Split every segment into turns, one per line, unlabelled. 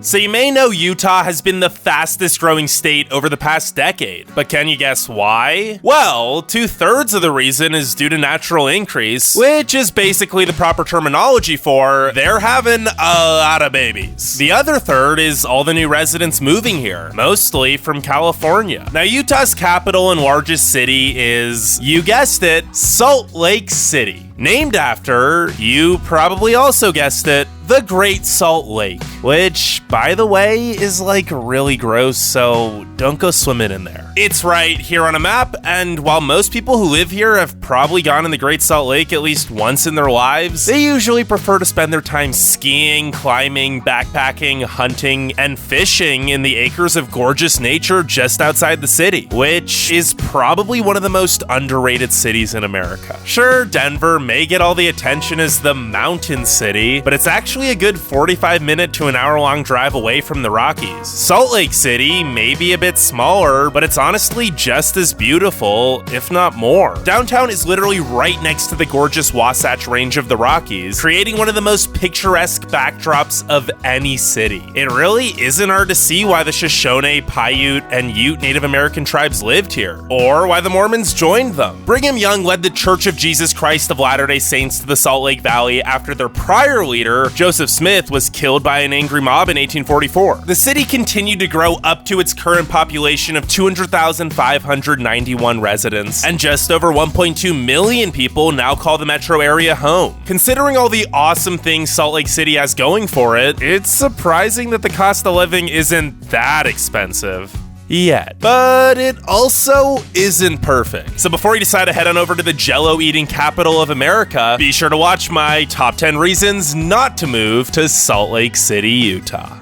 So you may know Utah has been the fastest growing state over the past decade, but can you guess why? Well, 2/3 of the reason is due to natural increase, which is basically the proper terminology for they're having a lot of babies. The other third is all the new residents moving here, mostly from California. Now, Utah's capital and largest city is, you guessed it, Salt Lake City. Named after, you probably also guessed it, the Great Salt Lake, which, by the way, is like really gross, so don't go swimming in there. It's right here on a map, and while most people who live here have probably gone in the Great Salt Lake at least once in their lives, they usually prefer to spend their time skiing, climbing, backpacking, hunting, and fishing in the acres of gorgeous nature just outside the city, which is probably one of the most underrated cities in America. Sure, Denver may get all the attention as the mountain city, but it's actually a good 45-minute to an hour-long drive away from the Rockies. Salt Lake City may be a bit smaller, but it's honestly just as beautiful, if not more. Downtown is literally right next to the gorgeous Wasatch Range of the Rockies, creating one of the most picturesque backdrops of any city. It really isn't hard to see why the Shoshone, Paiute, and Ute Native American tribes lived here, or why the Mormons joined them. Brigham Young led the Church of Jesus Christ of Latter-day Saints to the Salt Lake Valley after their prior leader, Joseph Smith, was killed by an angry mob in 1844. The city continued to grow up to its current population of 200,591 residents, and just over 1.2 million people now call the metro area home. Considering all the awesome things Salt Lake City has going for it, it's surprising that the cost of living isn't that expensive. Yet. But it also isn't perfect. So before you decide to head on over to the Jell-O-eating capital of America, be sure to watch my top 10 reasons not to move to Salt Lake City, Utah.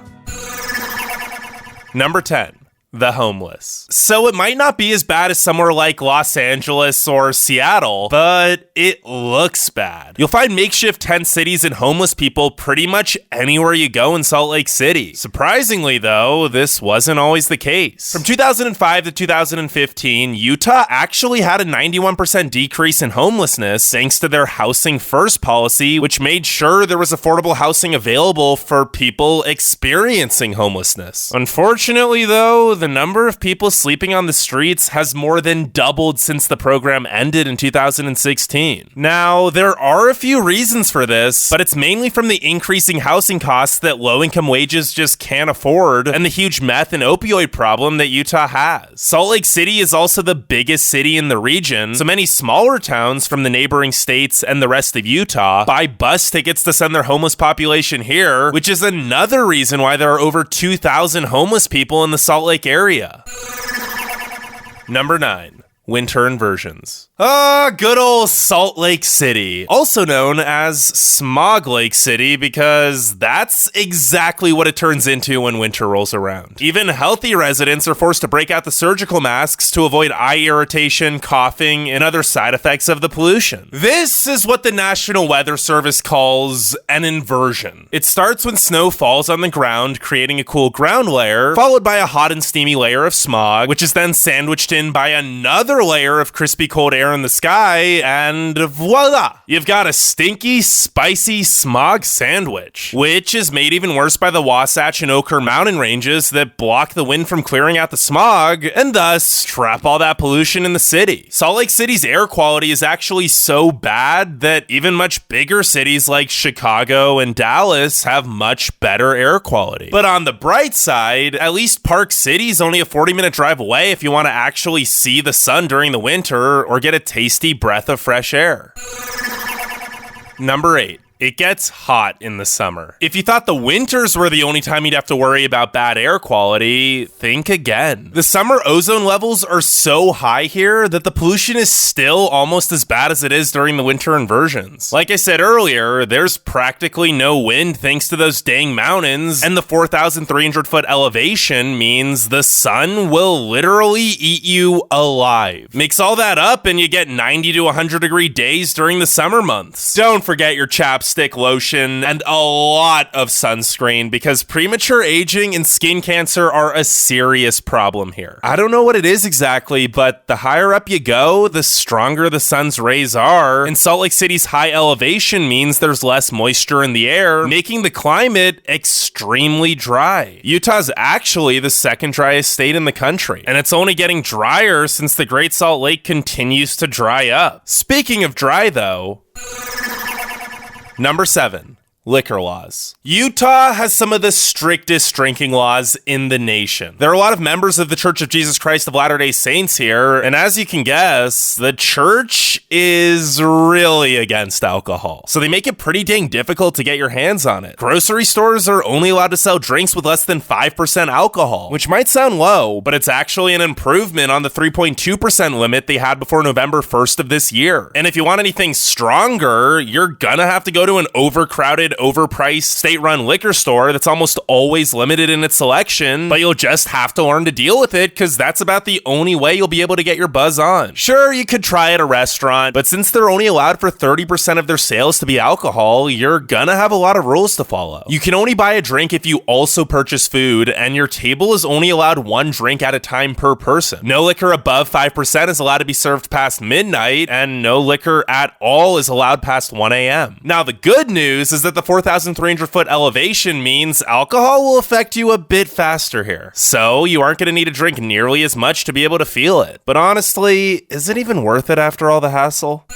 Number 10. The homeless. So it might not be as bad as somewhere like Los Angeles or Seattle, but it looks bad. You'll find makeshift tent cities and homeless people pretty much anywhere you go in Salt Lake City. Surprisingly, though, this wasn't always the case. From 2005 to 2015, Utah actually had a 91% decrease in homelessness thanks to their Housing First policy, which made sure there was affordable housing available for people experiencing homelessness. Unfortunately, though, the number of people sleeping on the streets has more than doubled since the program ended in 2016. Now, there are a few reasons for this, but it's mainly from the increasing housing costs that low-income wages just can't afford and the huge meth and opioid problem that Utah has. Salt Lake City is also the biggest city in the region, so many smaller towns from the neighboring states and the rest of Utah buy bus tickets to send their homeless population here, which is another reason why there are over 2,000 homeless people in the Salt Lake area. Number 9. Winter inversions. Good old Salt Lake City, also known as Smog Lake City, because that's exactly what it turns into when winter rolls around. Even healthy residents are forced to break out the surgical masks to avoid eye irritation, coughing, and other side effects of the pollution. This is what the National Weather Service calls an inversion. It starts when snow falls on the ground, creating a cool ground layer, followed by a hot and steamy layer of smog, which is then sandwiched in by another layer of crispy cold air in the sky, and voila! You've got a stinky, spicy smog sandwich, which is made even worse by the Wasatch and Ochre mountain ranges that block the wind from clearing out the smog, and thus trap all that pollution in the city. Salt Lake City's air quality is actually so bad that even much bigger cities like Chicago and Dallas have much better air quality. But on the bright side, at least Park City's only a 40-minute drive away if you want to actually see the sun during the winter or get a tasty breath of fresh air. Number 8. It gets hot in the summer. If you thought the winters were the only time you'd have to worry about bad air quality, think again. The summer ozone levels are so high here that the pollution is still almost as bad as it is during the winter inversions. Like I said earlier, there's practically no wind thanks to those dang mountains, and the 4,300 foot elevation means the sun will literally eat you alive. Mix all that up and you get 90 to 100 degree days during the summer months. Don't forget your chapstick chapstick, lotion, and a lot of sunscreen because premature aging and skin cancer are a serious problem here. I don't know what it is exactly, but the higher up you go, the stronger the sun's rays are, and Salt Lake City's high elevation means there's less moisture in the air, making the climate extremely dry. Utah's actually the second driest state in the country, and it's only getting drier since the Great Salt Lake continues to dry up. Speaking of dry, though, number 7. Liquor laws. Utah has some of the strictest drinking laws in the nation. There are a lot of members of the Church of Jesus Christ of Latter-day Saints here, and as you can guess, the church is really against alcohol. So they make it pretty dang difficult to get your hands on it. Grocery stores are only allowed to sell drinks with less than 5% alcohol, which might sound low, but it's actually an improvement on the 3.2% limit they had before November 1st of this year. And if you want anything stronger, you're gonna have to go to an overcrowded, overpriced state-run liquor store that's almost always limited in its selection, but you'll just have to learn to deal with it because that's about the only way you'll be able to get your buzz on. Sure, you could try at a restaurant, but since they're only allowed for 30% of their sales to be alcohol, you're gonna have a lot of rules to follow. You can only buy a drink if you also purchase food, and your table is only allowed one drink at a time per person. No liquor above 5% is allowed to be served past midnight, and no liquor at all is allowed past 1 a.m. Now, the good news is that the 4,300 foot elevation means alcohol will affect you a bit faster here. So you aren't going to need to drink nearly as much to be able to feel it. But honestly, is it even worth it after all the hassle?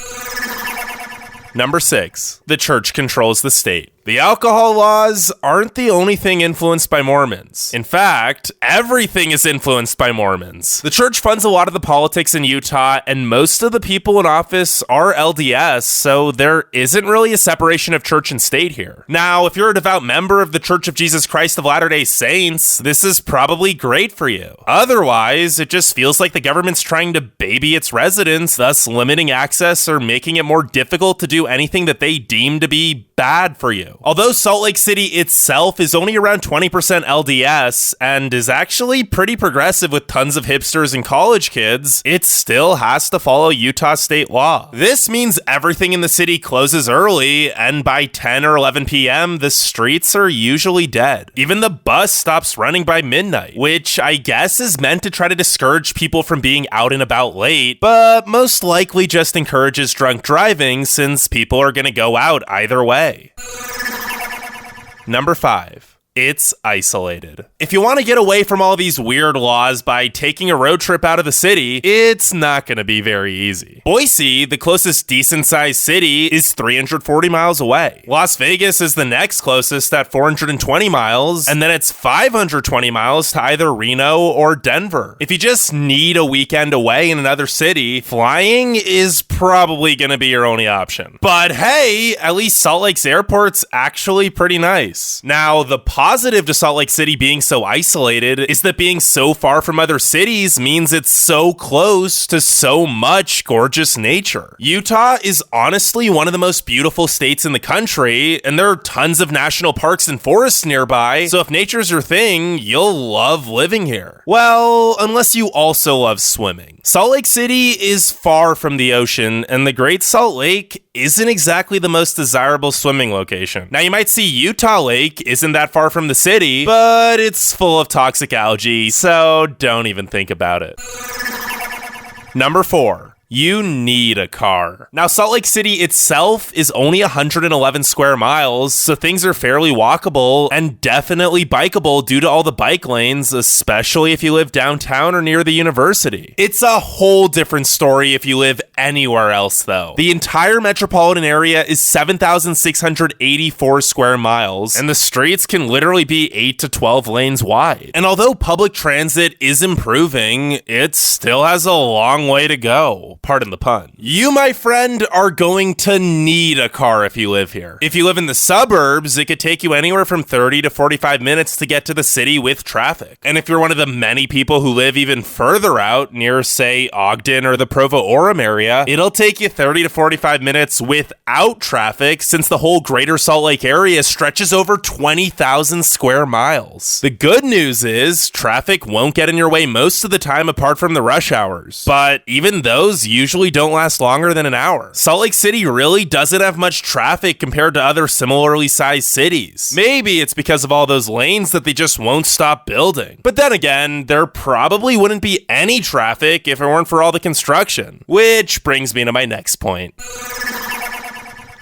Number 6. The church controls the state. The alcohol laws aren't the only thing influenced by Mormons. In fact, everything is influenced by Mormons. The church funds a lot of the politics in Utah, and most of the people in office are LDS, so there isn't really a separation of church and state here. Now, if you're a devout member of the Church of Jesus Christ of Latter-day Saints, this is probably great for you. Otherwise, it just feels like the government's trying to baby its residents, thus limiting access or making it more difficult to do anything that they deem to be bad for you. Although Salt Lake City itself is only around 20% LDS and is actually pretty progressive with tons of hipsters and college kids, it still has to follow Utah state law. This means everything in the city closes early, and by 10 or 11 p.m., the streets are usually dead. Even the bus stops running by midnight, which I guess is meant to try to discourage people from being out and about late, but most likely just encourages drunk driving since people are gonna go out either way. Number 5. It's isolated. If you want to get away from all these weird laws by taking a road trip out of the city, it's not going to be very easy. Boise, the closest decent-sized city, is 340 miles away. Las Vegas is the next closest at 420 miles, and then it's 520 miles to either Reno or Denver. If you just need a weekend away in another city, flying is probably going to be your only option. But hey, at least Salt Lake's airport's actually pretty nice. Now, the positive to Salt Lake City being so isolated is that being so far from other cities means it's so close to so much gorgeous nature. Utah is honestly one of the most beautiful states in the country, and there are tons of national parks and forests nearby, so if nature's your thing, you'll love living here. Well, unless you also love swimming. Salt Lake City is far from the ocean, and the Great Salt Lake isn't exactly the most desirable swimming location. Now, you might see Utah Lake isn't that far from the city, but it's full of toxic algae, so don't even think about it. Number 4. You need a car. Now, Salt Lake City itself is only 111 square miles, so things are fairly walkable and definitely bikeable due to all the bike lanes, especially if you live downtown or near the university. It's a whole different story if you live anywhere else, though. The entire metropolitan area is 7,684 square miles, and the streets can literally be 8 to 12 lanes wide. And although public transit is improving, it still has a long way to go. Pardon the pun. You, my friend, are going to need a car if you live here. If you live in the suburbs, it could take you anywhere from 30 to 45 minutes to get to the city with traffic. And if you're one of the many people who live even further out near, say, Ogden or the Provo Orem area, it'll take you 30 to 45 minutes without traffic since the whole greater Salt Lake area stretches over 20,000 square miles. The good news is traffic won't get in your way most of the time apart from the rush hours. But even those usually don't last longer than an hour. Salt Lake City really doesn't have much traffic compared to other similarly sized cities. Maybe it's because of all those lanes that they just won't stop building. But then again, there probably wouldn't be any traffic if it weren't for all the construction. Which brings me to my next point.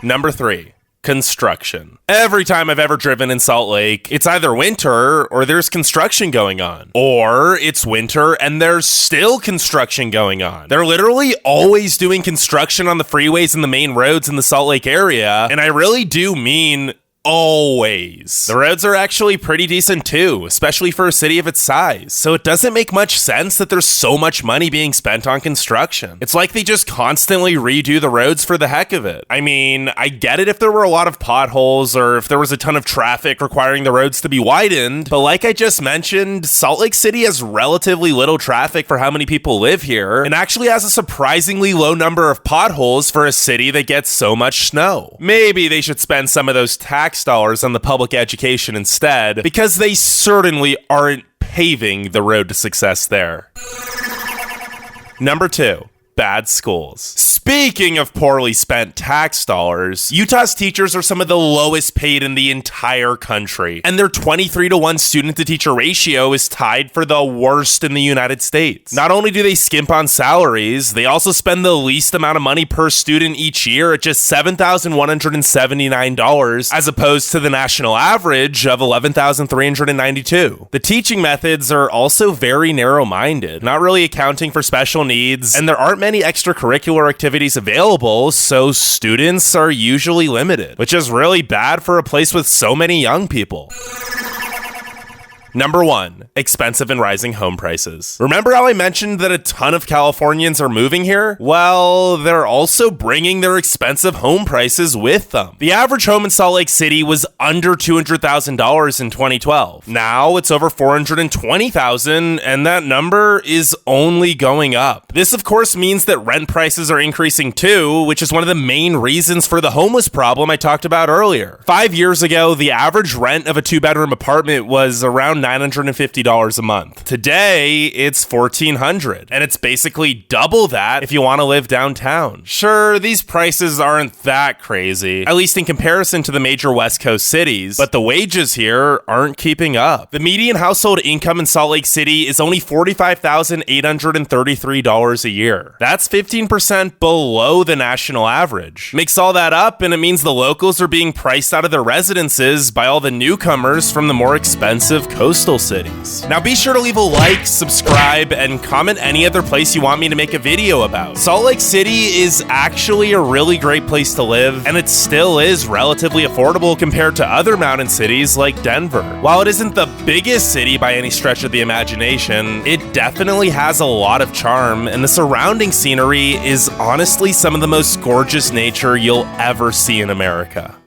Number 3. Construction. Every time I've ever driven in Salt Lake, it's either winter or there's construction going on. Or it's winter and there's still construction going on. They're literally always doing construction on the freeways and the main roads in the Salt Lake area, and I really do mean always. The roads are actually pretty decent too, especially for a city of its size. So it doesn't make much sense that there's so much money being spent on construction. It's like they just constantly redo the roads for the heck of it. I mean, I get it if there were a lot of potholes or if there was a ton of traffic requiring the roads to be widened, but like I just mentioned, Salt Lake City has relatively little traffic for how many people live here, and actually has a surprisingly low number of potholes for a city that gets so much snow. Maybe they should spend some of those tax dollars on the public education instead, because they certainly aren't paving the road to success there. Number 2. Bad schools. Speaking of poorly spent tax dollars, Utah's teachers are some of the lowest paid in the entire country, and their 23-to-1 student-to-teacher ratio is tied for the worst in the United States. Not only do they skimp on salaries, they also spend the least amount of money per student each year at just $7,179, as opposed to the national average of $11,392. The teaching methods are also very narrow-minded, not really accounting for special needs, and there aren't many extracurricular activities available, so students are usually limited, which is really bad for a place with so many young people. Number 1, expensive and rising home prices. Remember how I mentioned that a ton of Californians are moving here? Well, they're also bringing their expensive home prices with them. The average home in Salt Lake City was under $200,000 in 2012. Now it's over $420,000, and that number is only going up. This, of course, means that rent prices are increasing too, which is one of the main reasons for the homeless problem I talked about earlier. 5 years ago, the average rent of a 2-bedroom apartment was around $950 a month. Today, it's $1,400, and it's basically double that if you want to live downtown. Sure, these prices aren't that crazy, at least in comparison to the major West Coast cities, but the wages here aren't keeping up. The median household income in Salt Lake City is only $45,833 a year. That's 15% below the national average. Mix all that up, and it means the locals are being priced out of their residences by all the newcomers from the more expensive coastal cities. Now be sure to leave a like, subscribe, and comment any other place you want me to make a video about. Salt Lake City is actually a really great place to live, and it still is relatively affordable compared to other mountain cities like Denver. While it isn't the biggest city by any stretch of the imagination, it definitely has a lot of charm, and the surrounding scenery is honestly some of the most gorgeous nature you'll ever see in America.